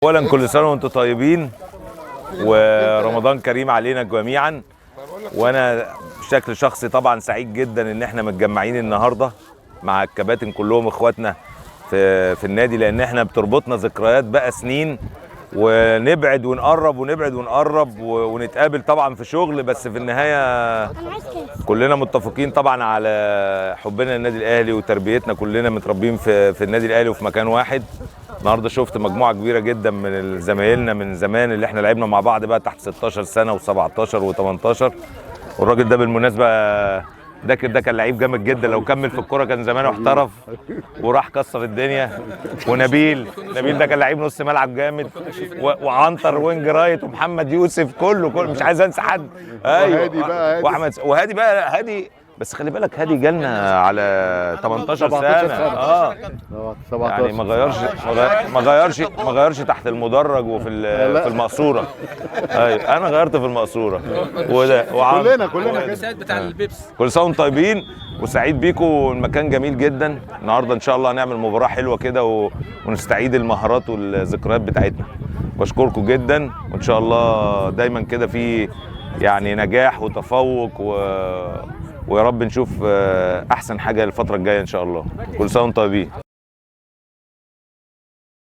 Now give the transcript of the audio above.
اولا كل سنه وانتم طيبين ورمضان كريم علينا جميعا. وانا بشكل شخصي طبعا سعيد جدا ان احنا متجمعين النهارده مع الكباتن كلهم اخواتنا في النادي، لان احنا بتربطنا ذكريات بقى سنين، ونبعد ونقرب ونبعد ونقرب ونتقابل طبعا في شغل، بس في النهايه كلنا متفقين طبعا على حبنا للنادي الاهلي وتربيتنا، كلنا متربيين في النادي الاهلي وفي مكان واحد. النهارده شفت مجموعه كبيره جدا من زمايلنا من زمان اللي احنا لعبنا مع بعض بقى تحت 16 سنه و17 و18. والراجل ده بالمناسبه ده كان لعيب جامد جدا، لو كمل في الكوره كان زمانه احترف وراح كسر الدنيا. ونبيل ده كان لعيب نص ملعب جامد، وعنتر وينج رايت، ومحمد يوسف، كله مش عايز انسى حد. ايوه وهادي بقى واحمد وهادي بقى هادي، بس خلي بالك هادي جالنا على 18 سنه. يعني ما غيرش تحت المدرج وفي المقصوره. ايوه انا غيرت في المقصوره، وده كلنا كده بتاع البيبس. كل سنه وانتم طيبين وسعيد بيكم. المكان جميل جدا النهارده، ان شاء الله هنعمل مباراه حلوه كده ونستعيد المهارات والذكريات بتاعتنا. بشكركم جدا، وان شاء الله دايما كده في يعني نجاح وتفوق ويا رب نشوف احسن حاجه الفتره الجايه ان شاء الله. كل سنه وانتم طيبين.